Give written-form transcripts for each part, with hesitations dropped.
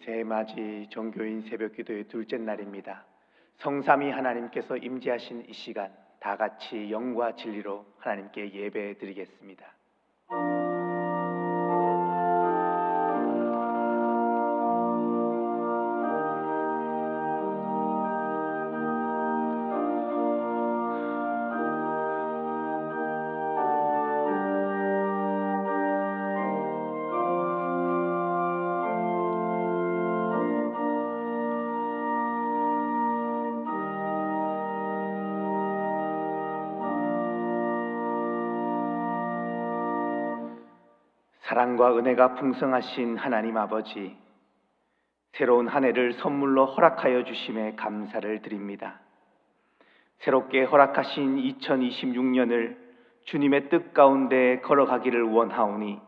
새해맞이 정교인 새벽기도의 둘째 날입니다. 성삼위 하나님께서 임재하신 이 시간 다 같이 영과 진리로 하나님께 예배 드리겠습니다. 사랑과 은혜가 풍성하신 하나님 아버지, 새로운 한 해를 선물로 허락하여 주심에 감사를 드립니다. 새롭게 허락하신 2026년을 주님의 뜻 가운데 걸어가기를 원하오니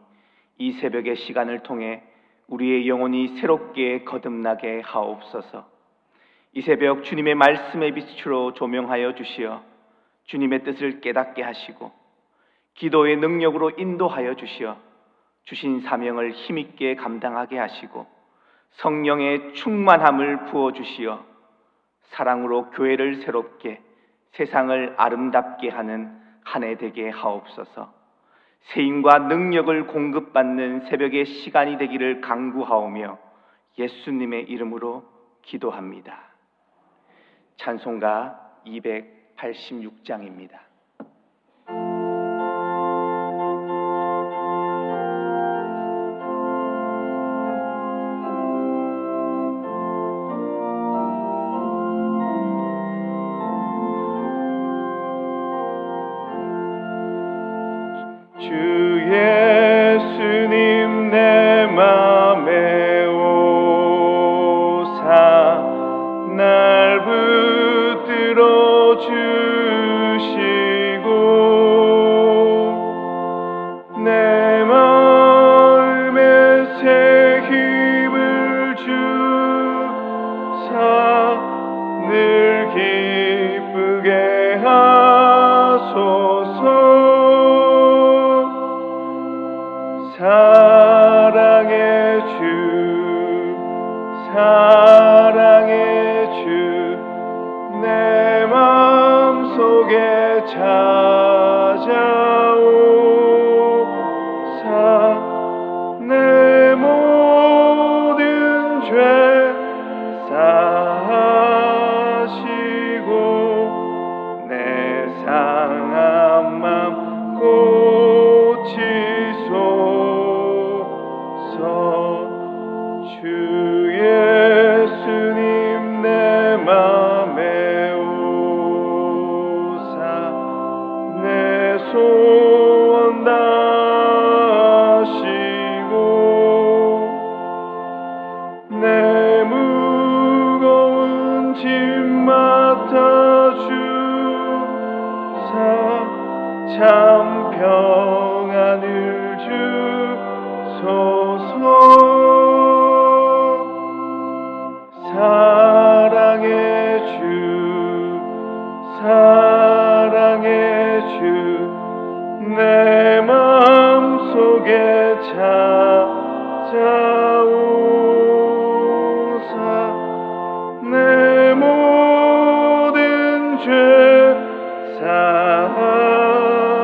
이 새벽의 시간을 통해 우리의 영혼이 새롭게 거듭나게 하옵소서. 이 새벽 주님의 말씀의 빛으로 조명하여 주시어 주님의 뜻을 깨닫게 하시고 기도의 능력으로 인도하여 주시어 주신 사명을 힘있게 감당하게 하시고 성령의 충만함을 부어주시어 사랑으로 교회를 새롭게 세상을 아름답게 하는 한 해 되게 하옵소서. 세임과 능력을 공급받는 새벽의 시간이 되기를 간구하오며 예수님의 이름으로 기도합니다. 찬송가 286장입니다. 주 예수님 내 맘에 오사 날 붙들어 주시고 내 마음에 새 힘을 주사 늘 기쁘게 하소서. 사랑의 주, 사랑의 주, 내 마음속에 찾아오사 내 모든 죄 사하시고 내 상한 맘 고치소. 주 예수님 내 맘에 오사 내 소원 다하시고 내 무거운 짐 맡아 주사 참 평안을 주소서. 사랑의 주, 사랑의 주, 내 마음속에 찾아오사 내 모든 죄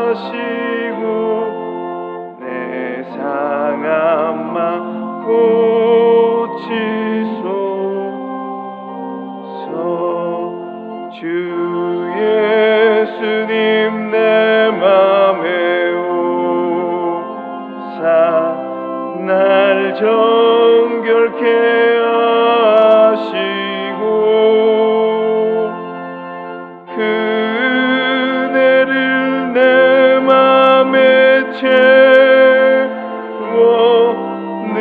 사하시고 내 상한 맘 고치소. 주 예수님 내 맘에 오사 날 정결케 하시고 그 은혜를 내 맘에 채워 늘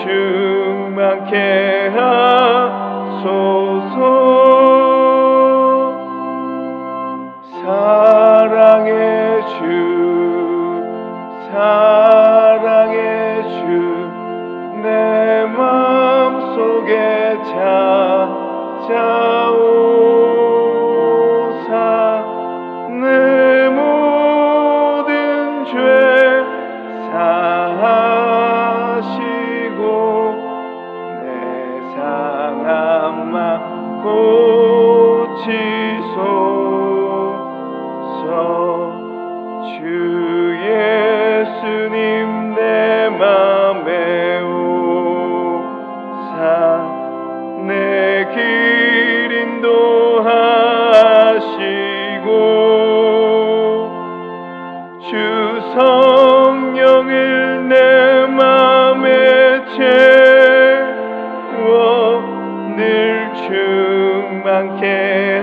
충만케 하소서. 사랑의 주, 사랑의 주, 내 마음속에 찾아오사 내 모든 죄 사하시고 내 주 예수님 내 맘에 오사 내 길 인도하시고 주 성령을 내 맘에 채워 늘 충만케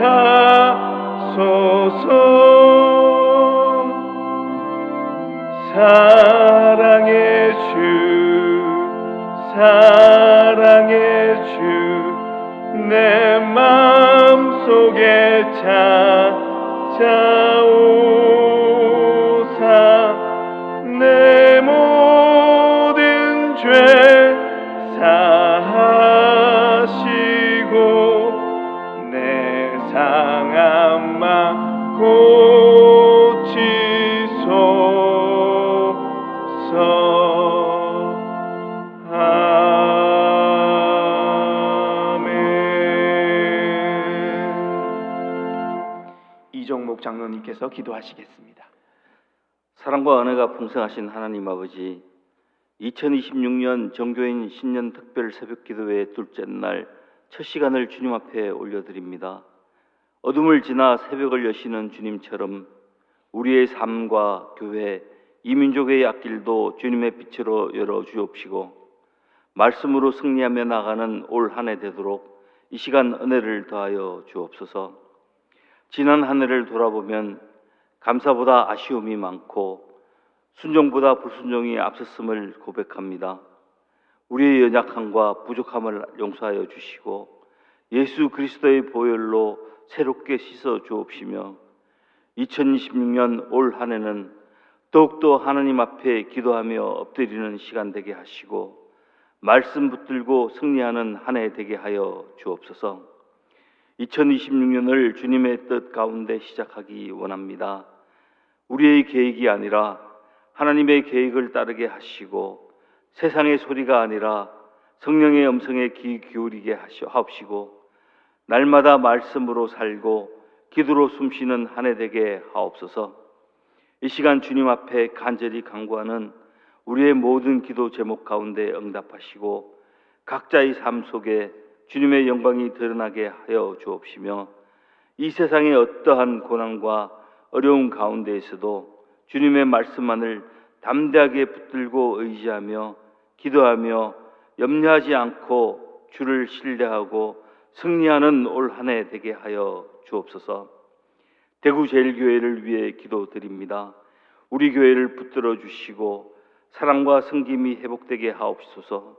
하소서. 사랑의 주 내 마음속에 찾아오사 내 모든 죄 사하시고 내 상한 맘 고치소서. 이종목 장로님께서 기도하시겠습니다. 사랑과 은혜가 풍성하신 하나님 아버지, 2026년 정교인 신년 특별 새벽기도회 둘째 날 첫 시간을 주님 앞에 올려드립니다. 어둠을 지나 새벽을 여시는 주님처럼 우리의 삶과 교회, 이민족의 앞길도 주님의 빛으로 열어주옵시고 말씀으로 승리하며 나가는 올 한 해 되도록 이 시간 은혜를 더하여 주옵소서. 지난 한 해를 돌아보면 감사보다 아쉬움이 많고 순종보다 불순종이 앞섰음을 고백합니다. 우리의 연약함과 부족함을 용서하여 주시고 예수 그리스도의 보혈로 새롭게 씻어 주옵시며 2026년 올 한 해는 더욱더 하나님 앞에 기도하며 엎드리는 시간 되게 하시고 말씀 붙들고 승리하는 한 해 되게 하여 주옵소서. 2026년을 주님의 뜻 가운데 시작하기 원합니다. 우리의 계획이 아니라 하나님의 계획을 따르게 하시고 세상의 소리가 아니라 성령의 음성에 귀 기울이게 하옵시고 날마다 말씀으로 살고 기도로 숨쉬는 한 해 되게 하옵소서. 이 시간 주님 앞에 간절히 간구하는 우리의 모든 기도 제목 가운데 응답하시고 각자의 삶 속에 주님의 영광이 드러나게 하여 주옵시며 이 세상의 어떠한 고난과 어려움 가운데에서도 주님의 말씀만을 담대하게 붙들고 의지하며 기도하며 염려하지 않고 주를 신뢰하고 승리하는 올 한 해 되게 하여 주옵소서. 대구제일교회를 위해 기도드립니다. 우리 교회를 붙들어 주시고 사랑과 섬김이 회복되게 하옵소서.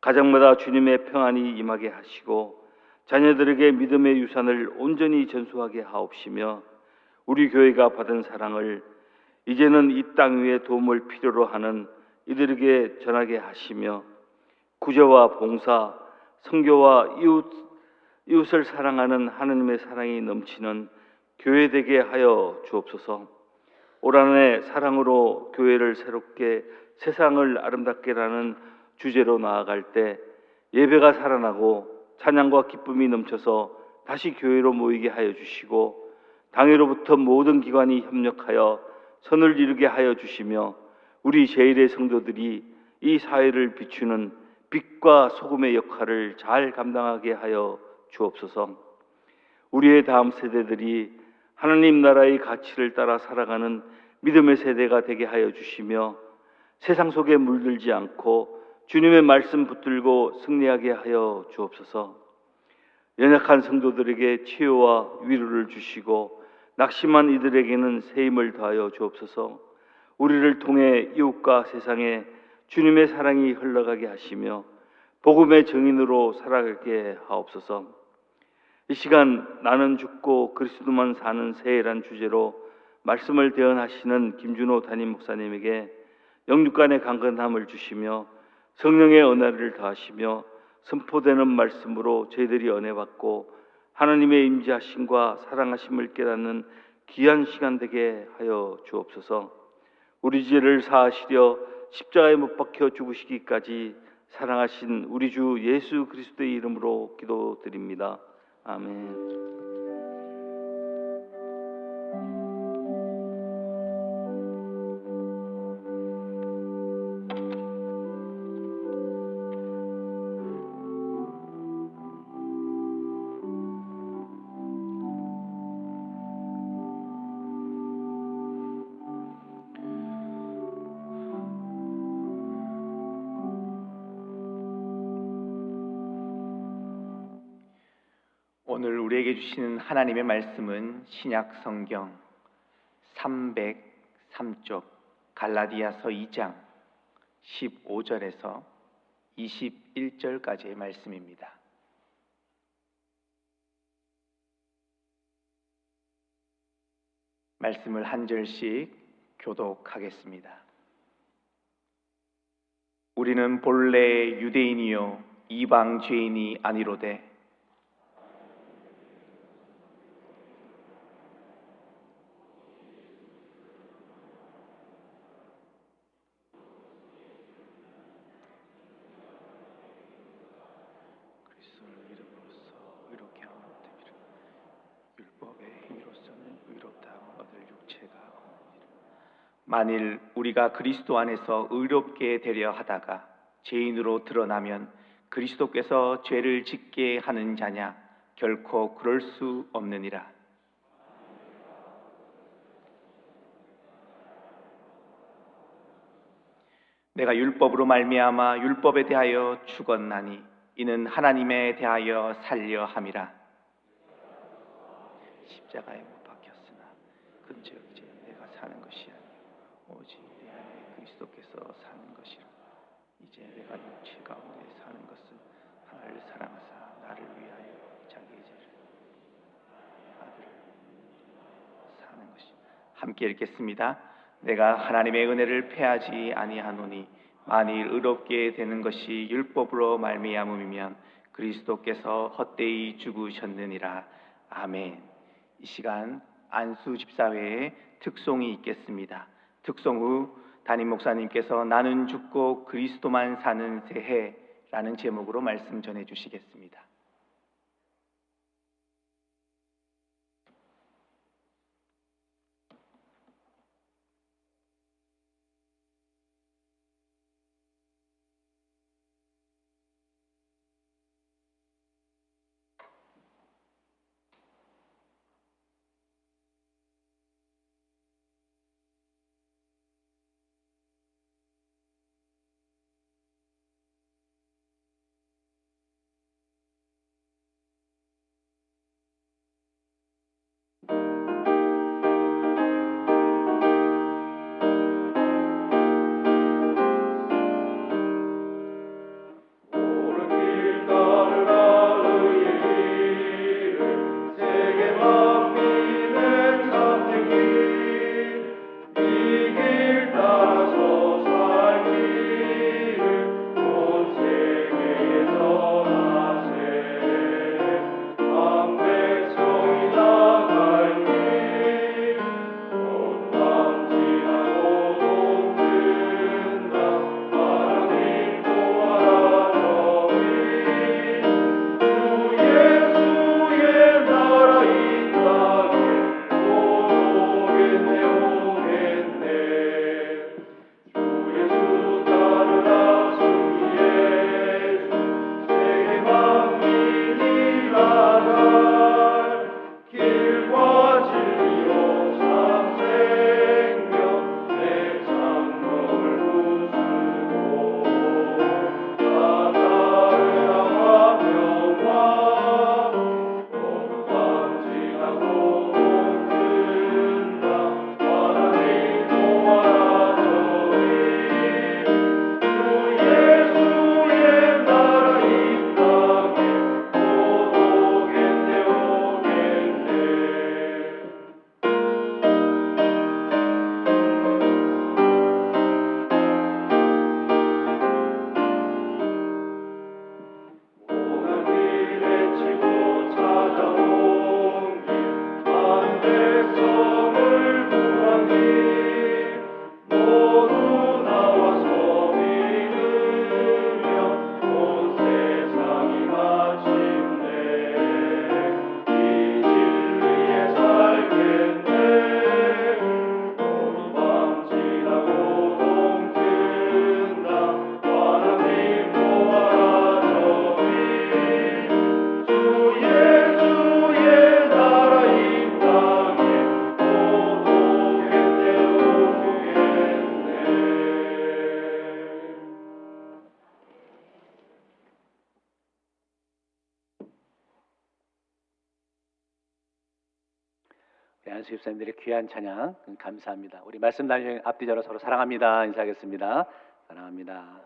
가정마다 주님의 평안이 임하게 하시고 자녀들에게 믿음의 유산을 온전히 전수하게 하옵시며 우리 교회가 받은 사랑을 이제는 이 땅 위에 도움을 필요로 하는 이들에게 전하게 하시며 구제와 봉사, 선교와 이웃을 사랑하는 하나님의 사랑이 넘치는 교회 되게 하여 주옵소서. 올 한 해 사랑으로 교회를 새롭게 세상을 아름답게라는 주제로 나아갈 때 예배가 살아나고 찬양과 기쁨이 넘쳐서 다시 교회로 모이게 하여 주시고 당회로부터 모든 기관이 협력하여 선을 이루게 하여 주시며 우리 제1의 성도들이 이 사회를 비추는 빛과 소금의 역할을 잘 감당하게 하여 주옵소서. 우리의 다음 세대들이 하나님 나라의 가치를 따라 살아가는 믿음의 세대가 되게 하여 주시며 세상 속에 물들지 않고 주님의 말씀 붙들고 승리하게 하여 주옵소서. 연약한 성도들에게 치유와 위로를 주시고 낙심한 이들에게는 새 힘을 더하여 주옵소서. 우리를 통해 이웃과 세상에 주님의 사랑이 흘러가게 하시며 복음의 증인으로 살아가게 하옵소서. 이 시간 나는 죽고 그리스도만 사는 새해란 주제로 말씀을 대언하시는 김준호 담임 목사님에게 영육간의 강건함을 주시며 성령의 은혜를 더하시며 선포되는 말씀으로 저희들이 은혜받고 하나님의 임재하심과 사랑하심을 깨닫는 귀한 시간 되게 하여 주옵소서. 우리 죄를 사하시려 십자가에 못 박혀 죽으시기까지 사랑하신 우리 주 예수 그리스도의 이름으로 기도드립니다. 아멘. 우리에게 주시는 하나님의 말씀은 신약 성경 303쪽 갈라디아서 2장 15절에서 21절까지의 말씀입니다. 말씀을 한 절씩 교독하겠습니다. 우리는 본래 유대인이요 이방 죄인이 아니로되 그리스도를 믿음으로써 의롭게 함을 얻으리라. 율법의 행위로서는 의롭다함을 얻을 육체가 없느니라. 만일 우리가 그리스도 안에서 의롭게 되려 하다가 죄인으로 드러나면 그리스도께서 죄를 짓게 하는 자냐? 결코 그럴 수 없느니라. 내가 율법으로 말미암아 율법에 대하여 죽었나니 이는 하나님에 대하여 살려 함이라. 십자가에 못 박혔으나 근즉 이제 내가 사는 것이 아니요 오직 내 안에 그리스도께서 사는 것이라. 이제 내가 육체 가운데 사는 것은 하나님을 사랑하사 나를 위하여 자기의 죄를 아들을 사는 것이. 함께 읽겠습니다. 내가 하나님의 은혜를 패하지 아니하노니 만일 의롭게 되는 것이 율법으로 말미암음이면 그리스도께서 헛되이 죽으셨느니라. 아멘. 이 시간 안수 집사회에 특송이 있겠습니다. 특송 후 담임 목사님께서 나는 죽고 그리스도만 사는 새해라는 제목으로 말씀 전해 주시겠습니다. 안수 집사님들의 귀한 찬양 감사합니다. 우리 말씀 나누는 앞뒤자로 서로 사랑합니다 인사하겠습니다. 사랑합니다.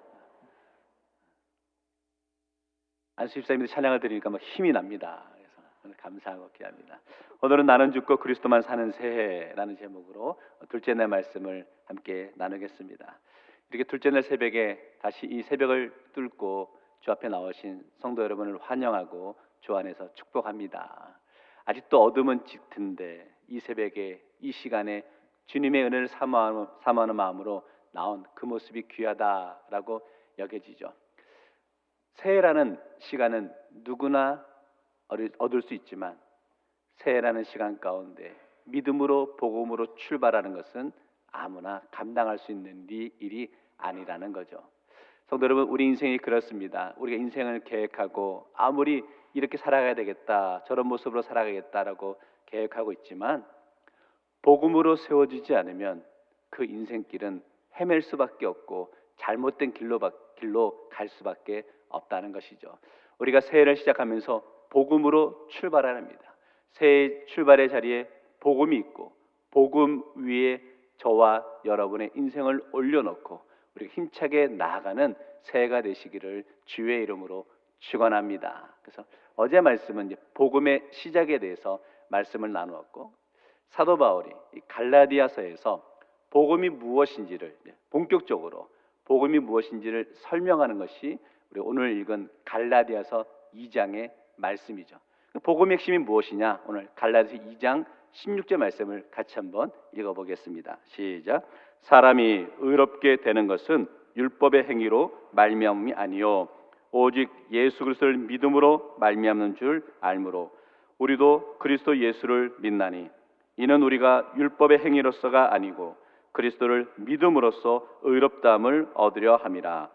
안수 집사님들 찬양을 드리니까 막 힘이 납니다. 그래서 감사하고 귀합니다. 오늘은 나는 죽고 그리스도만 사는 새해라는 제목으로 둘째 날 말씀을 함께 나누겠습니다. 이렇게 둘째 날 새벽에 다시 이 새벽을 뚫고 주 앞에 나오신 성도 여러분을 환영하고 주 안에서 축복합니다. 아직도 어둠은 짙은데 이 새벽에 이 시간에 주님의 은혜를 사모하는 마음으로 나온 그 모습이 귀하다라고 여겨지죠. 새해라는 시간은 누구나 얻을 수 있지만 새해라는 시간 가운데 믿음으로 복음으로 출발하는 것은 아무나 감당할 수 있는 일이 아니라는 거죠. 성도 여러분, 우리 인생이 그렇습니다. 우리가 인생을 계획하고 아무리 이렇게 살아가야 되겠다, 저런 모습으로 살아가겠다라고 계획하고 있지만 복음으로 세워지지 않으면 그 인생길은 헤맬 수밖에 없고 잘못된 길로 갈 수밖에 없다는 것이죠. 우리가 새해를 시작하면서 복음으로 출발합니다. 새해 출발의 자리에 복음이 있고 복음 위에 저와 여러분의 인생을 올려놓고 우리가 힘차게 나아가는 새해가 되시기를 주의 이름으로 축원합니다. 그래서 어제 말씀은 이제 복음의 시작에 대해서 말씀을 나누었고, 사도 바울이 갈라디아서에서 복음이 무엇인지를 본격적으로 복음이 무엇인지를 설명하는 것이 우리 오늘 읽은 갈라디아서 2장의 말씀이죠. 복음의 핵심이 무엇이냐? 오늘 갈라디아서 2장 16절 말씀을 같이 한번 읽어보겠습니다. 시작. 사람이 의롭게 되는 것은 율법의 행위로 말미암음이 아니요 오직 예수 그리스도를 믿음으로 말미암는 줄 알므로 우리도 그리스도 예수를 믿나니 이는 우리가 율법의 행위로서가 아니고 그리스도를 믿음으로써 의롭다함을 얻으려 함이라.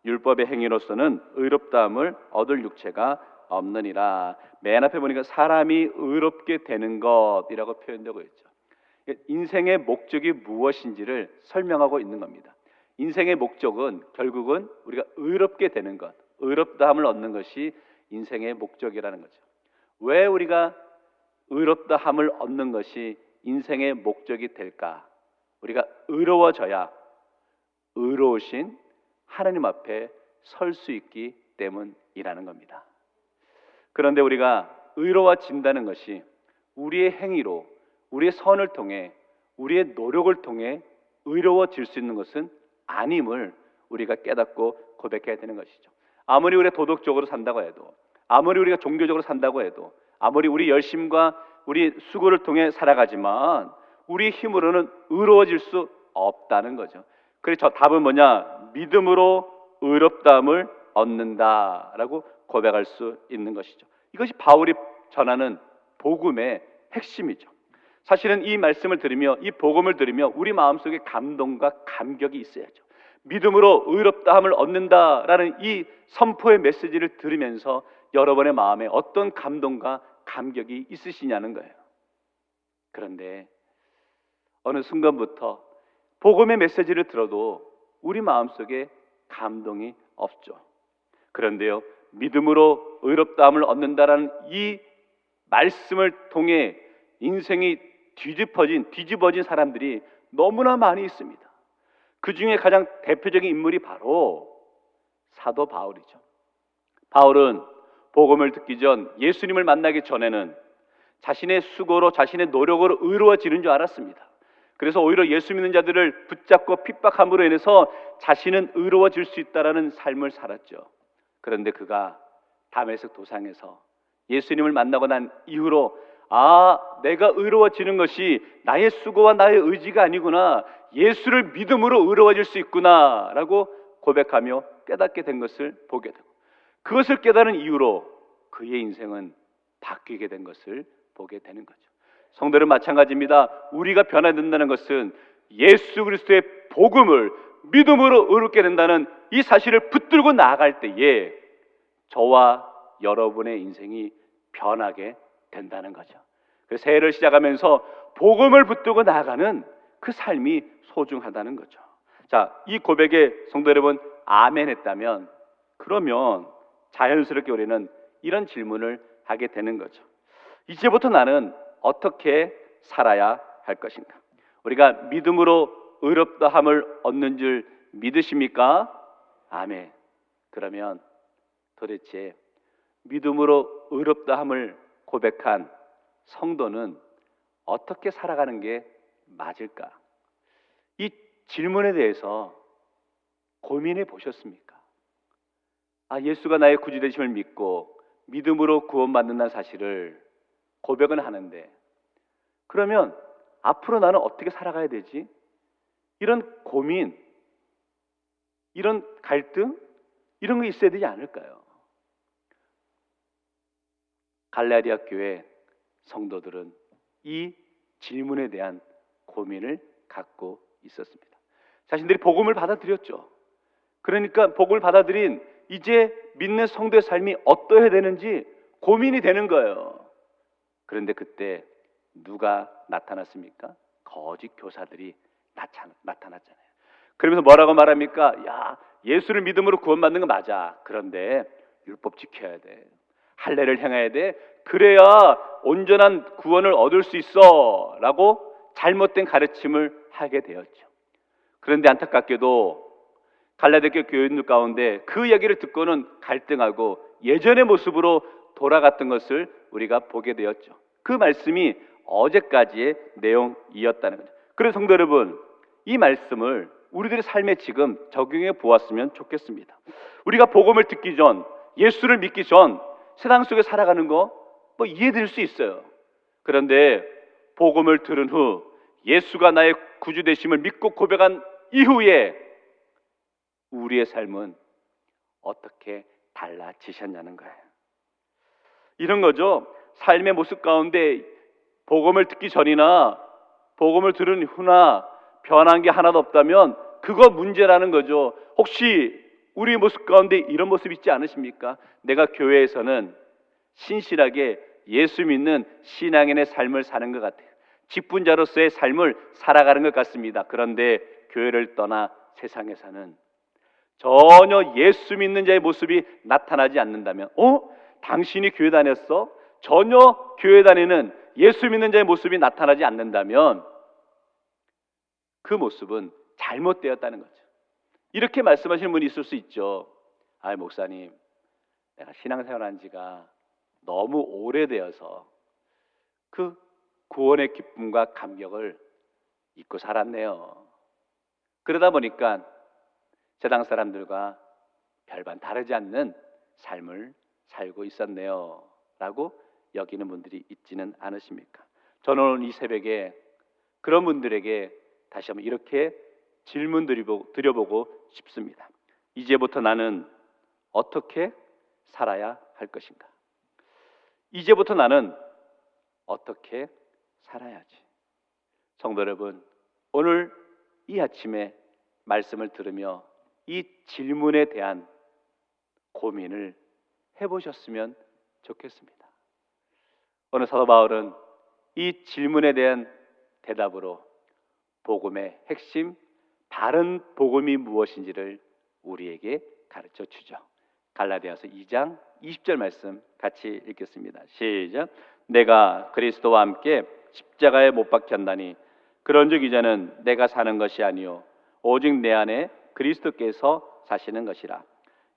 율법의 행위로서는 의롭다함을 얻을 육체가 없느니라. 맨 앞에 보니까 사람이 의롭게 되는 것이라고 표현되고 있죠. 인생의 목적이 무엇인지를 설명하고 있는 겁니다. 인생의 목적은 결국은 우리가 의롭게 되는 것, 의롭다함을 얻는 것이 인생의 목적이라는 거죠. 왜 우리가 의롭다함을 얻는 것이 인생의 목적이 될까? 우리가 의로워져야 의로우신 하나님 앞에 설 수 있기 때문이라는 겁니다. 그런데 우리가 의로워진다는 것이 우리의 행위로, 우리의 선을 통해, 우리의 노력을 통해 의로워질 수 있는 것은 아님을 우리가 깨닫고 고백해야 되는 것이죠. 아무리 우리가 도덕적으로 산다고 해도, 아무리 우리가 종교적으로 산다고 해도, 아무리 우리 열심과 우리 수고를 통해 살아가지만 우리 힘으로는 의로워질 수 없다는 거죠. 그래서 답은 뭐냐? 믿음으로 의롭다함을 얻는다라고 고백할 수 있는 것이죠. 이것이 바울이 전하는 복음의 핵심이죠. 사실은 이 말씀을 들으며 이 복음을 들으며 우리 마음속에 감동과 감격이 있어야죠. 믿음으로 의롭다함을 얻는다라는 이 선포의 메시지를 들으면서 여러분의 마음에 어떤 감동과 감격이 있으시냐는 거예요. 그런데 어느 순간부터 복음의 메시지를 들어도 우리 마음속에 감동이 없죠. 그런데요, 믿음으로 의롭다함을 얻는다라는 이 말씀을 통해 인생이 뒤집어진 사람들이 너무나 많이 있습니다. 그 중에 가장 대표적인 인물이 바로 사도 바울이죠. 바울은 복음을 듣기 전, 예수님을 만나기 전에는 자신의 수고로, 자신의 노력으로 의로워지는 줄 알았습니다. 그래서 오히려 예수 믿는 자들을 붙잡고 핍박함으로 인해서 자신은 의로워질 수 있다라는 삶을 살았죠. 그런데 그가 다메섹 도상에서 예수님을 만나고 난 이후로 내가 의로워지는 것이 나의 수고와 나의 의지가 아니구나, 예수를 믿음으로 의로워질 수 있구나 라고 고백하며 깨닫게 된 것을 보게 되고, 그것을 깨달은 이후로 그의 인생은 바뀌게 된 것을 보게 되는 거죠. 성도는 마찬가지입니다. 우리가 변화된다는 것은 예수 그리스도의 복음을 믿음으로 의롭게 된다는 이 사실을 붙들고 나아갈 때에 저와 여러분의 인생이 변하게 된다는 거죠. 그래서 새해를 시작하면서 복음을 붙들고 나아가는 그 삶이 소중하다는 거죠. 자, 이 고백에 성도 여러분 아멘 했다면, 그러면 자연스럽게 우리는 이런 질문을 하게 되는 거죠. 이제부터 나는 어떻게 살아야 할 것인가? 우리가 믿음으로 의롭다함을 얻는 줄 믿으십니까? 아멘. 그러면 도대체 믿음으로 의롭다함을 고백한 성도는 어떻게 살아가는 게 맞을까? 이 질문에 대해서 고민해 보셨습니까? 예수가 나의 구주 되심을 믿고 믿음으로 구원받는다는 사실을 고백은 하는데, 그러면 앞으로 나는 어떻게 살아가야 되지? 이런 고민, 이런 갈등, 이런 거 있어야 되지 않을까요? 갈라디아 교회 성도들은 이 질문에 대한 고민을 갖고 있었습니다. 자신들이 복음을 받아들였죠. 그러니까 복음을 받아들인 이제 믿는 성도의 삶이 어떠해야 되는지 고민이 되는 거예요. 그런데 그때 누가 나타났습니까? 거짓 교사들이 나타났잖아요. 그러면서 뭐라고 말합니까? 야, 예수를 믿음으로 구원받는 거 맞아. 그런데 율법 지켜야 돼. 할례를 행해야 돼. 그래야 온전한 구원을 얻을 수 있어. 라고 잘못된 가르침을 하게 되었죠. 그런데 안타깝게도 갈라디아 교인들 가운데 그 이야기를 듣고는 갈등하고 예전의 모습으로 돌아갔던 것을 우리가 보게 되었죠. 그 말씀이 어제까지의 내용이었다는 거죠. 그래서 성도 여러분, 이 말씀을 우리들의 삶에 지금 적용해 보았으면 좋겠습니다. 우리가 복음을 듣기 전, 예수를 믿기 전 세상 속에 살아가는 거 이해될 수 있어요. 그런데 복음을 들은 후 예수가 나의 구주 되심을 믿고 고백한 이후에 우리의 삶은 어떻게 달라지셨냐는 거예요. 이런 거죠. 삶의 모습 가운데 복음을 듣기 전이나 복음을 들은 후나 변한 게 하나도 없다면 그거 문제라는 거죠. 혹시 우리 모습 가운데 이런 모습 있지 않으십니까? 내가 교회에서는 신실하게 예수 믿는 신앙인의 삶을 사는 것 같아요. 직분자로서의 삶을 살아가는 것 같습니다. 그런데 교회를 떠나 세상에서는 전혀 예수 믿는 자의 모습이 나타나지 않는다면, 당신이 교회 다녔어? 전혀 교회 다니는 예수 믿는 자의 모습이 나타나지 않는다면 그 모습은 잘못되었다는 거죠. 이렇게 말씀하시는 분이 있을 수 있죠. 목사님, 내가 신앙생활한 지가 너무 오래되어서 그 구원의 기쁨과 감격을 잊고 살았네요. 그러다 보니까 세상 사람들과 별반 다르지 않는 삶을 살고 있었네요 라고 여기는 분들이 있지는 않으십니까? 저는 오늘 이 새벽에 그런 분들에게 다시 한번 이렇게 질문 드려보고 싶습니다. 이제부터 나는 어떻게 살아야 할 것인가? 이제부터 나는 어떻게 살아야지? 성도 여러분, 오늘 이 아침에 말씀을 들으며 이 질문에 대한 고민을 해보셨으면 좋겠습니다. 오늘 사도 바울은 이 질문에 대한 대답으로 복음의 핵심, 바른 복음이 무엇인지를 우리에게 가르쳐 주죠. 갈라디아서 2장 20절 말씀 같이 읽겠습니다. 시작. 내가 그리스도와 함께 십자가에 못 박혔나니 그런즉 이제는 내가 사는 것이 아니요 오직 내 안에 그리스도께서 사시는 것이라.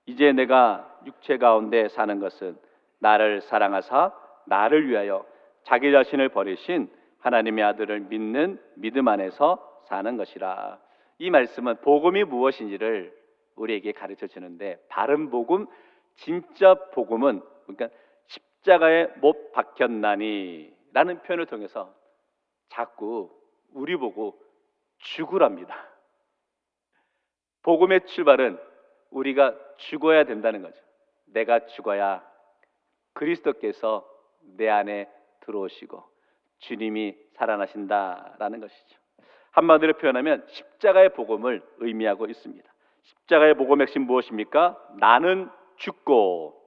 이제 내가 육체 가운데 사는 것은 나를 사랑하사 나를 위하여 자기 자신을 버리신 하나님의 아들을 믿는 믿음 안에서 사는 것이라. 이 말씀은 복음이 무엇인지를 우리에게 가르쳐 주는데, 바른 복음, 진짜 복음은 그러니까 십자가에 못 박혔나니 라는 표현을 통해서 자꾸 우리 보고 죽으랍니다. 복음의 출발은 우리가 죽어야 된다는 거죠. 내가 죽어야 그리스도께서 내 안에 들어오시고 주님이 살아나신다라는 것이죠. 한마디로 표현하면 십자가의 복음을 의미하고 있습니다. 십자가의 복음 핵심 무엇입니까? 나는 죽고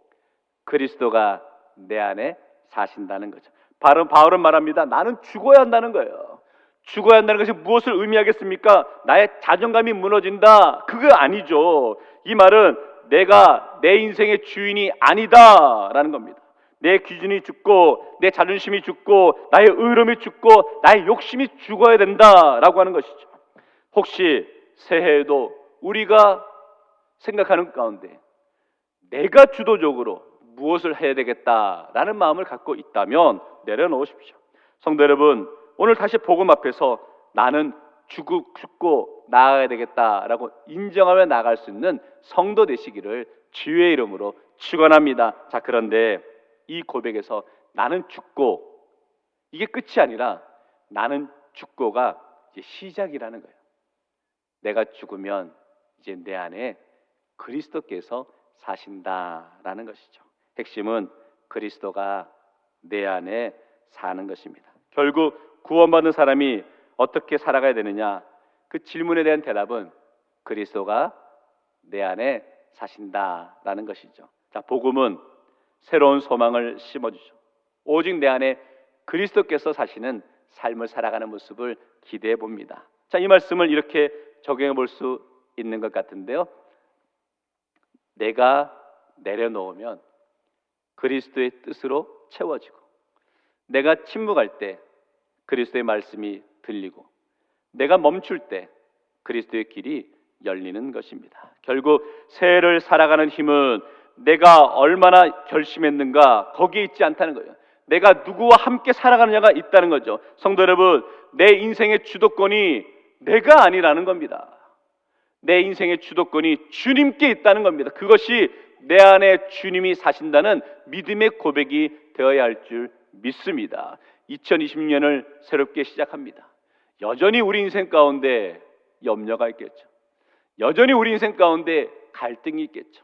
그리스도가 내 안에 사신다는 거죠. 바울은 말합니다. 나는 죽어야 한다는 거예요. 죽어야 한다는 것이 무엇을 의미하겠습니까? 나의 자존감이 무너진다, 그거 아니죠. 이 말은 내가 내 인생의 주인이 아니다라는 겁니다. 내 기준이 죽고 내 자존심이 죽고 나의 의로움이 죽고 나의 욕심이 죽어야 된다라고 하는 것이죠. 혹시 새해에도 우리가 생각하는 가운데 내가 주도적으로 무엇을 해야 되겠다라는 마음을 갖고 있다면 내려놓으십시오. 성도 여러분, 오늘 다시 복음 앞에서 나는 죽고 나아가야 되겠다라고 인정하며 나아갈 수 있는 성도 되시기를 주의 이름으로 축원합니다. 자, 그런데 이 고백에서 나는 죽고 이게 끝이 아니라 나는 죽고가 이제 시작이라는 거예요. 내가 죽으면 이제 내 안에 그리스도께서 사신다라는 것이죠. 핵심은 그리스도가 내 안에 사는 것입니다. 결국 구원받은 사람이 어떻게 살아가야 되느냐? 그 질문에 대한 대답은 그리스도가 내 안에 사신다라는 것이죠. 자, 복음은 새로운 소망을 심어주죠. 오직 내 안에 그리스도께서 사시는 삶을 살아가는 모습을 기대해 봅니다. 자, 이 말씀을 이렇게 적용해 볼 수 있는 것 같은데요. 내가 내려놓으면 그리스도의 뜻으로 채워지고, 내가 침묵할 때 그리스도의 말씀이 들리고, 내가 멈출 때 그리스도의 길이 열리는 것입니다. 결국 새해를 살아가는 힘은 내가 얼마나 결심했는가 거기에 있지 않다는 거예요. 내가 누구와 함께 살아가느냐가 있다는 거죠. 성도 여러분, 내 인생의 주도권이 내가 아니라는 겁니다. 내 인생의 주도권이 주님께 있다는 겁니다. 그것이 내 안에 주님이 사신다는 믿음의 고백이 되어야 할 줄 믿습니다. 2026년을 새롭게 시작합니다. 여전히 우리 인생 가운데 염려가 있겠죠. 여전히 우리 인생 가운데 갈등이 있겠죠.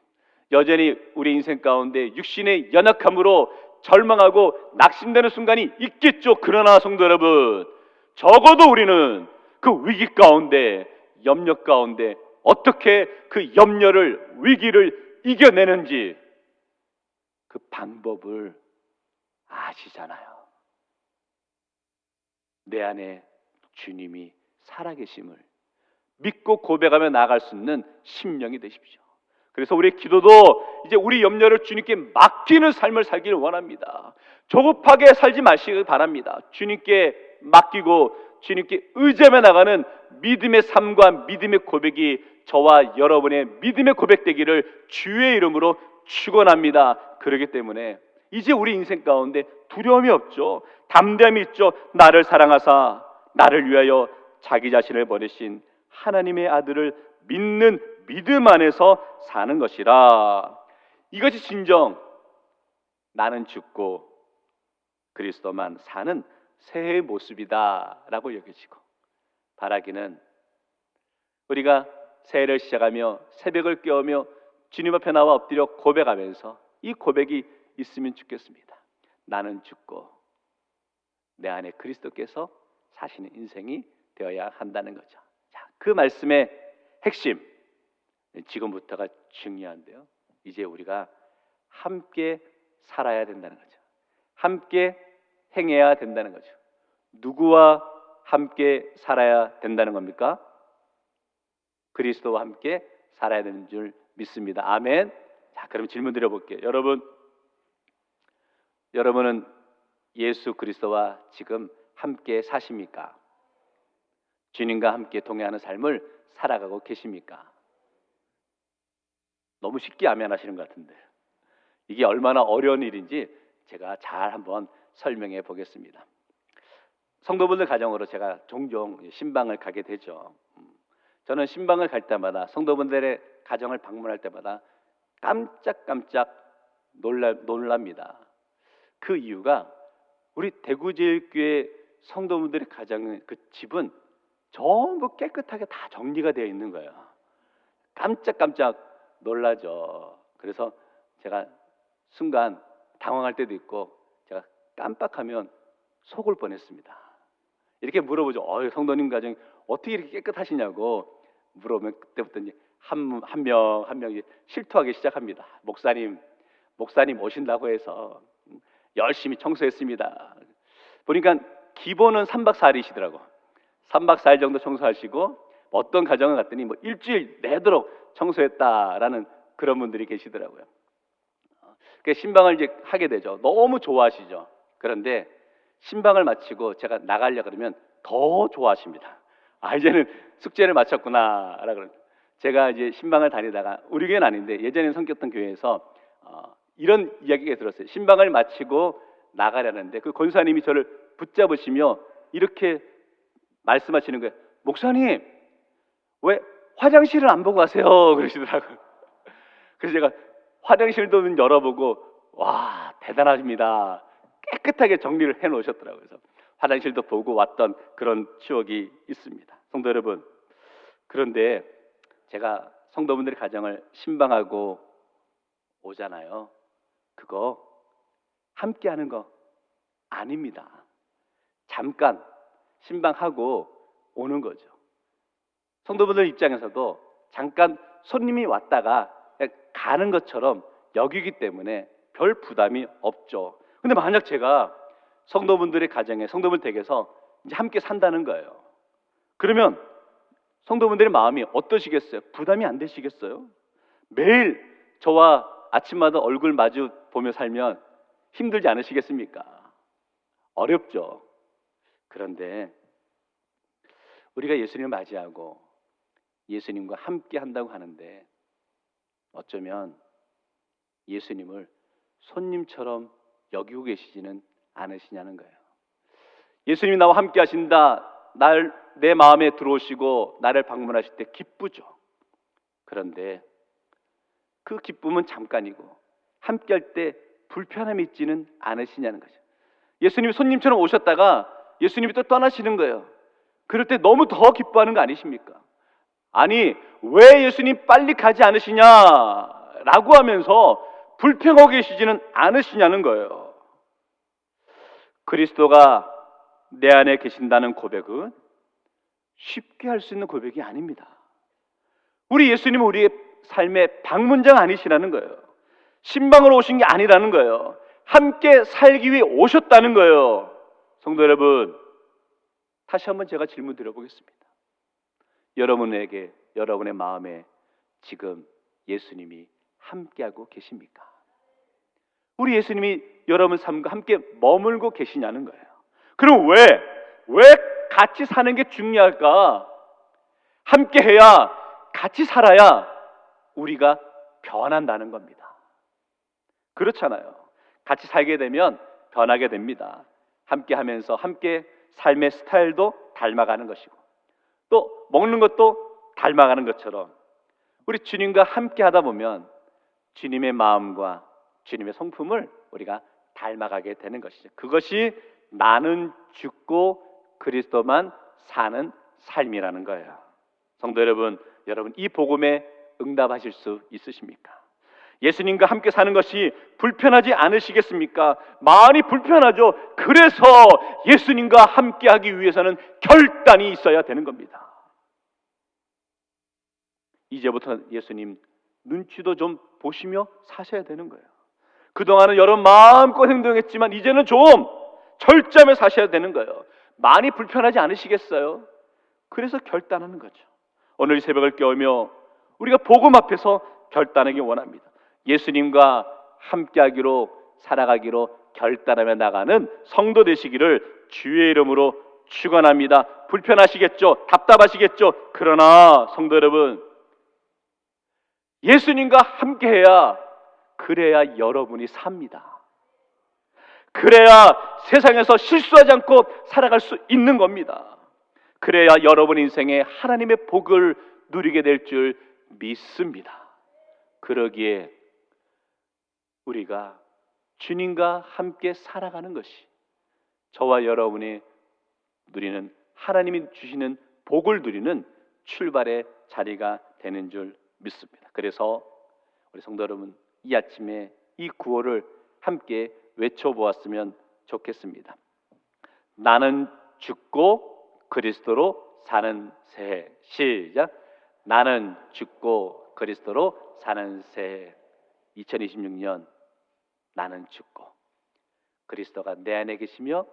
여전히 우리 인생 가운데 육신의 연약함으로 절망하고 낙심되는 순간이 있겠죠. 그러나 성도 여러분, 적어도 우리는 그 위기 가운데, 염려 가운데 어떻게 그 염려를, 위기를 이겨내는지 그 방법을 아시잖아요. 내 안에 주님이 살아계심을 믿고 고백하며 나아갈 수 있는 심령이 되십시오. 그래서 우리의 기도도 이제 우리 염려를 주님께 맡기는 삶을 살기를 원합니다. 조급하게 살지 마시길 바랍니다. 주님께 맡기고 주님께 의지하며 나가는 믿음의 삶과 믿음의 고백이 저와 여러분의 믿음의 고백되기를 주의 이름으로 축원합니다. 그렇기 때문에 이제 우리 인생 가운데 두려움이 없죠. 담대함이 있죠. 나를 사랑하사 나를 위하여 자기 자신을 버리신 하나님의 아들을 믿는 믿음 안에서 사는 것이라. 이것이 진정 나는 죽고 그리스도만 사는 새해의 모습이다라고 여겨지고, 바라기는 우리가 새해를 시작하며 새벽을 깨우며 주님 앞에 나와 엎드려 고백하면서 이 고백이 있으면 좋겠습니다. 나는 죽고 내 안에 그리스도께서 사시는 인생이 되어야 한다는 거죠. 자, 그 말씀의 핵심, 지금부터가 중요한데요. 이제 우리가 함께 살아야 된다는 거죠. 함께 행해야 된다는 거죠. 누구와 함께 살아야 된다는 겁니까? 그리스도와 함께 살아야 되는 줄 믿습니다. 아멘. 자, 그럼 질문 드려볼게요. 여러분은 예수 그리스도와 지금 함께 사십니까? 주님과 함께 동행하는 삶을 살아가고 계십니까? 너무 쉽게 아멘 하시는 것 같은데 이게 얼마나 어려운 일인지 제가 잘 한번 설명해 보겠습니다. 성도분들 가정으로 제가 종종 신방을 가게 되죠. 저는 신방을 갈 때마다, 성도분들의 가정을 방문할 때마다 깜짝깜짝 놀랍니다. 그 이유가 우리 대구제일교회 성도분들의 가정, 그 집은 전부 깨끗하게 다 정리가 되어 있는 거예요. 깜짝깜짝 놀라죠. 그래서 제가 순간 당황할 때도 있고, 제가 깜빡하면 속을 뻔했습니다. 이렇게 물어보죠. 성도님 가정이 어떻게 이렇게 깨끗하시냐고 물어보면 그때부터 이제 한 명이 실토하기 시작합니다. 목사님 오신다고 해서 열심히 청소했습니다. 보니까 기본은 3박 4일이시더라고. 3박 4일 정도 청소하시고, 어떤 가정을 갔더니 일주일 내도록 청소했다라는 그런 분들이 계시더라고요. 그 신방을 이제 하게 되죠. 너무 좋아하시죠. 그런데 신방을 마치고 제가 나가려 그러면 더 좋아하십니다. 아, 이제는 숙제를 마쳤구나라고 그러죠. 제가 이제 신방을 다니다가 우리 교회는 아닌데 예전에 섬겼던 교회에서 이런 이야기가 들었어요. 신방을 마치고 나가려는데 그 권사님이 저를 붙잡으시며 이렇게 말씀하시는 거예요. 목사님, 왜 화장실을 안 보고 가세요? 그러시더라고요. 그래서 제가 화장실도 문 열어보고 와, 대단하십니다. 깨끗하게 정리를 해놓으셨더라고요. 그래서 화장실도 보고 왔던 그런 추억이 있습니다. 성도 여러분, 그런데 제가 성도분들의 가정을 신방하고 오잖아요. 그거 함께 하는 거 아닙니다. 잠깐 신방하고 오는 거죠. 성도분들 입장에서도 잠깐 손님이 왔다가 가는 것처럼 여기기 때문에 별 부담이 없죠. 근데 만약 제가 성도분들의 가정에, 성도분 댁에서 이제 함께 산다는 거예요. 그러면 성도분들의 마음이 어떠시겠어요? 부담이 안 되시겠어요? 매일 저와 아침마다 얼굴 마주 보며 살면 힘들지 않으시겠습니까? 어렵죠. 그런데 우리가 예수님을 맞이하고 예수님과 함께 한다고 하는데 어쩌면 예수님을 손님처럼 여기고 계시지는 않으시냐는 거예요. 예수님이 나와 함께 하신다, 내 마음에 들어오시고 나를 방문하실 때 기쁘죠. 그런데 그 기쁨은 잠깐이고 함께 할 때 불편함이 있지는 않으시냐는 거죠. 예수님이 손님처럼 오셨다가 예수님이 또 떠나시는 거예요. 그럴 때 너무 더 기뻐하는 거 아니십니까? 아니, 왜 예수님 빨리 가지 않으시냐라고 하면서 불평하고 계시지는 않으시냐는 거예요. 그리스도가 내 안에 계신다는 고백은 쉽게 할 수 있는 고백이 아닙니다. 우리 예수님은 우리의 삶의 방문장 아니시라는 거예요. 신방으로 오신 게 아니라는 거예요. 함께 살기 위해 오셨다는 거예요. 성도 여러분, 다시 한번 제가 질문 드려보겠습니다. 여러분에게, 여러분의 마음에 지금 예수님이 함께하고 계십니까? 우리 예수님이 여러분 삶과 함께 머물고 계시냐는 거예요. 그럼 왜 같이 사는 게 중요할까? 함께 해야, 같이 살아야 우리가 변한다는 겁니다. 그렇잖아요. 같이 살게 되면 변하게 됩니다. 함께 하면서 함께 삶의 스타일도 닮아가는 것이고 또 먹는 것도 닮아가는 것처럼 우리 주님과 함께 하다 보면 주님의 마음과 주님의 성품을 우리가 닮아가게 되는 것이죠. 그것이 나는 죽고 그리스도만 사는 삶이라는 거예요. 성도 여러분, 이 복음에 응답하실 수 있으십니까? 예수님과 함께 사는 것이 불편하지 않으시겠습니까? 많이 불편하죠. 그래서 예수님과 함께 하기 위해서는 결단이 있어야 되는 겁니다. 이제부터 예수님 눈치도 좀 보시며 사셔야 되는 거예요. 그동안은 여러분 마음껏 행동했지만 이제는 좀 철저하게 사셔야 되는 거예요. 많이 불편하지 않으시겠어요? 그래서 결단하는 거죠. 오늘 이 새벽을 깨우며 우리가 복음 앞에서 결단하기 원합니다. 예수님과 함께하기로 살아가기로 결단하며 나가는 성도 되시기를 주의 이름으로 축원합니다. 불편하시겠죠? 답답하시겠죠? 그러나 성도 여러분, 예수님과 함께해야, 그래야 여러분이 삽니다. 그래야 세상에서 실수하지 않고 살아갈 수 있는 겁니다. 그래야 여러분 인생에 하나님의 복을 누리게 될 줄 믿습니다. 그러기에 우리가 주님과 함께 살아가는 것이 저와 여러분이 누리는, 하나님이 주시는 복을 누리는 출발의 자리가 되는 줄 믿습니다. 그래서 우리 성도 여러분, 이 아침에 이 구호를 함께 외쳐보았으면 좋겠습니다. 나는 죽고 그리스도로 사는 새해. 시작. 나는 죽고 그리스도로 사는 새해. 2026년 나는 죽고 그리스도가 내 안에 계시며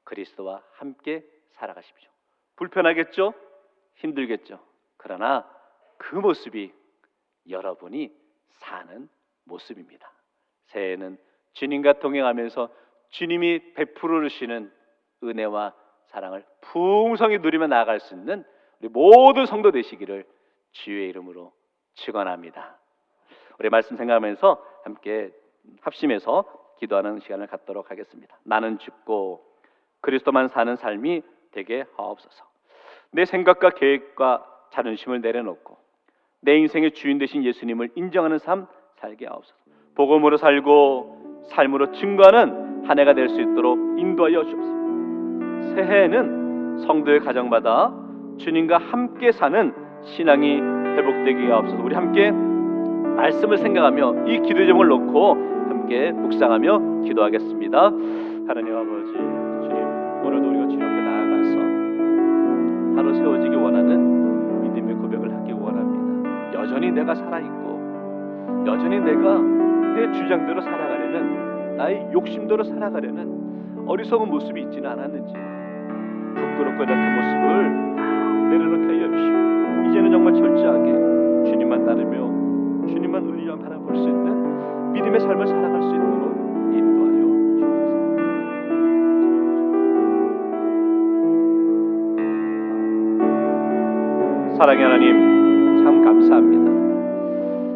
그리스도와 함께 살아가십시오. 불편하겠죠? 힘들겠죠? 그러나 그 모습이 여러분이 사는 모습입니다. 새해에는 주님과 동행하면서 주님이 베풀으시는 은혜와 사랑을 풍성히 누리며 나아갈 수 있는 우리 모든 성도 되시기를 주의 이름으로 축원합니다. 우리 말씀 생각하면서 함께 합심해서 기도하는 시간을 갖도록 하겠습니다. 나는 죽고 그리스도만 사는 삶이 되게 하옵소서. 내 생각과 계획과 자존심을 내려놓고 내 인생의 주인 되신 예수님을 인정하는 삶 살게 하옵소서. 복음으로 살고 삶으로 증거하는 한 해가 될 수 있도록 인도하여 주옵소서. 새해에는 성도의 가정마다 주님과 함께 사는 신앙이 회복되게 하옵소서. 우리 함께 말씀을 생각하며 이 기도 제목을 놓고 함께 묵상하며 기도하겠습니다. 하나님 아버지, 주님, 오늘도 우리가 주님께 나아가서 바로 세워지기 원하는 믿음의 고백을 하기 원합니다. 여전히 내가 살아있고 여전히 내가 내 주장대로 살아가려는, 나의 욕심대로 살아가려는 어리석은 모습이 있지는 않았는지 부끄럽고 연약한 모습을 내려놓게 하여 주시고 이제는 정말 철저하게 주님만 따르며 주님만 의지하며 바라볼 수 있는 믿음의 삶을 살아갈 수 있도록 인도하여 주옵소서. 사랑의 하나님, 참 감사합니다.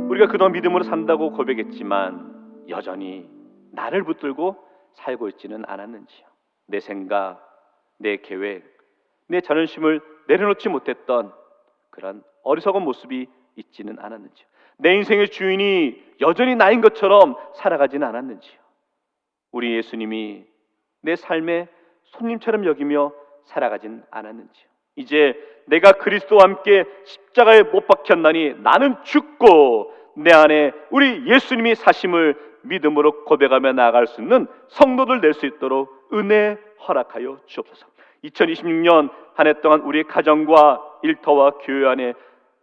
우리가 그동안 믿음으로 산다고 고백했지만 여전히 나를 붙들고 살고 있지는 않았는지요. 내 생각, 내 계획, 내 자존심을 내려놓지 못했던 그런 어리석은 모습이 있지는 않았는지요. 내 인생의 주인이 여전히 나인 것처럼 살아가지는 않았는지요. 우리 예수님이 내 삶의 손님처럼 여기며 살아가진 않았는지요. 이제 내가 그리스도와 함께 십자가에 못 박혔나니 나는 죽고 내 안에 우리 예수님이 사심을 믿음으로 고백하며 나아갈 수 있는 성도들 될 수 있도록 은혜 허락하여 주옵소서. 2026년 한 해 동안 우리의 가정과 일터와 교회 안에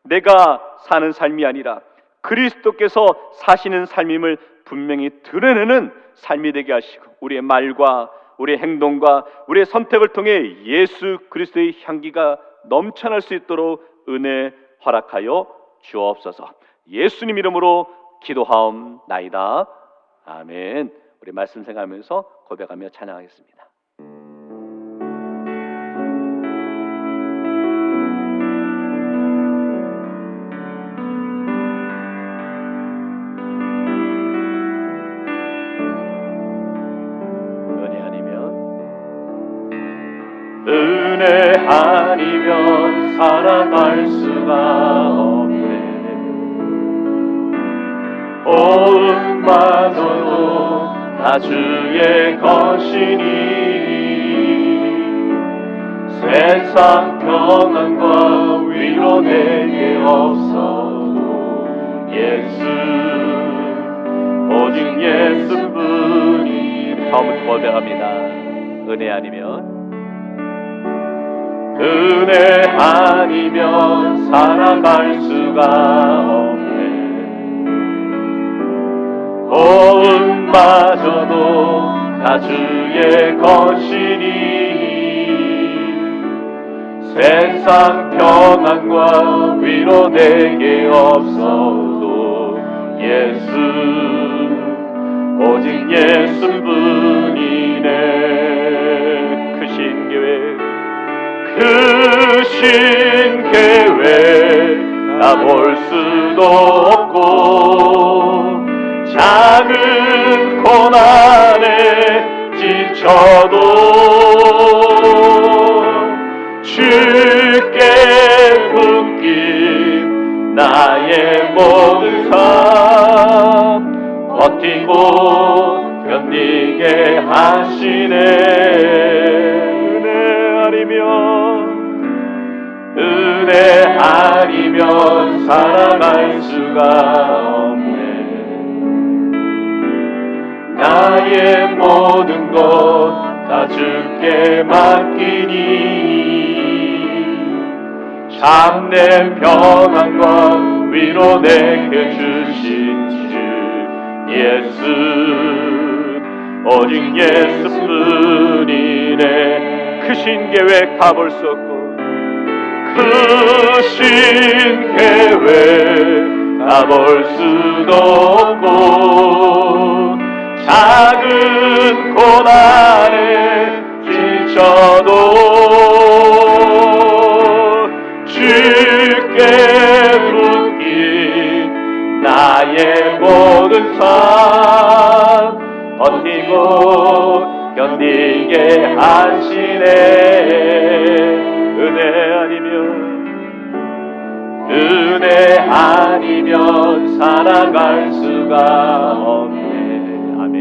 내가 사는 삶이 아니라 그리스도께서 사시는 삶임을 분명히 드러내는 삶이 되게 하시고 우리의 말과 우리의 행동과 우리의 선택을 통해 예수 그리스도의 향기가 넘쳐날 수 있도록 은혜 허락하여 주옵소서. 예수님 이름으로 기도하옵나이다. 아멘. 우리 말씀 생각하면서 고백하며 찬양하겠습니다. 은혜 아니면 살아갈 수가 없네. 호흡마저도 다 주의 것이니 세상 평안과 위로 내게 없어도 예수, 오직 예수뿐이. 처음부터 고백합니다. 은혜 아니면 은혜 아니면 살아갈 수가 없네. 호흡마저도 다 주의 것이니 세상 평안과 위로 내게 없어도 예수, 오직 예수뿐이네. 크신 계획, 크신 계획 나 볼 수도 없고 작은 고난에 지쳐도 주께 묶인 나의 모든 삶 버티고 견디게 하시네. 은혜 아니면 살아갈 수가 없네. 나의 모든 것 다 주께 맡기니 참된 평안과 위로 내게 주신 주 예수, 오직 예수뿐이네. 크신 계획 다 볼 수 없고 크신 계획 다 볼 수도 없고 작은 고난에 지쳐도 주께 묶인 나의 모든 삶 버티고 견디게 하시네. 은혜 아니면 살아갈 수가 없네. 아멘.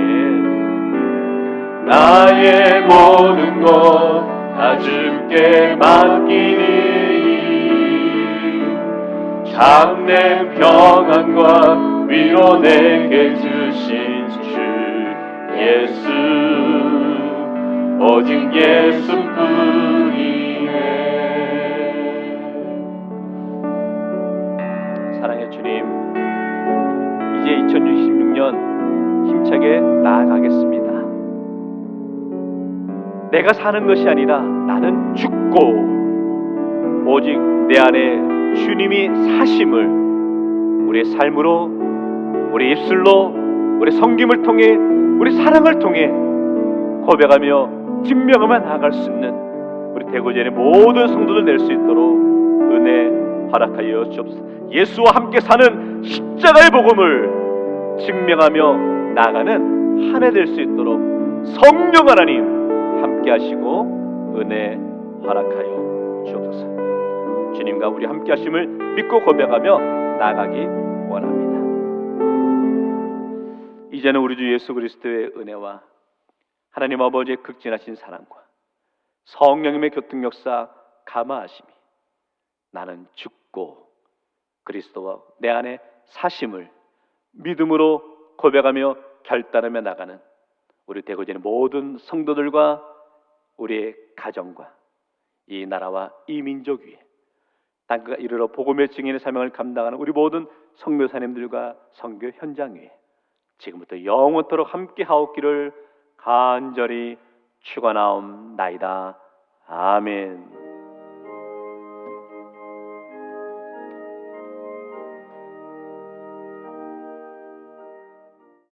나의 모든 것 다 주께 맡기니 참된 평안과 위로 내게 주신 주 예수 오직 예수뿐이네. 사랑의 주님, 이제 2026년 힘차게 나아가겠습니다. 내가 사는 것이 아니라 나는 죽고 오직 내 안에 주님이 사심을 우리의 삶으로, 우리 입술로, 우리 섬김을 통해, 우리 사랑을 통해 고백하며 증명하며 나아갈 수 있는 우리 대구전의 모든 성도들 낼 수 있도록 은혜 허락하여 주옵소서. 예수와 함께 사는 십자가의 복음을 증명하며 나아가는 한 해 될 수 있도록 성령 하나님 함께 하시고 은혜 허락하여 주옵소서. 주님과 우리 함께 하심을 믿고 고백하며 나아가기 원합니다. 이제는 우리 주 예수 그리스도의 은혜와 하나님 아버지의 극진하신 사랑과 성령님의 교통 역사 감화하심이 나는 죽고 그리스도와 내 안에 사심을 믿음으로 고백하며 결단하며 나가는 우리 대구전의 모든 성도들과 우리의 가정과 이 나라와 이 민족 위에 땅끝 이르러 복음의 증인의 사명을 감당하는 우리 모든 선교사님들과 선교 현장 위에 지금부터 영원토록 함께 하옵기를 간절히 축원하옵나이다. 아멘.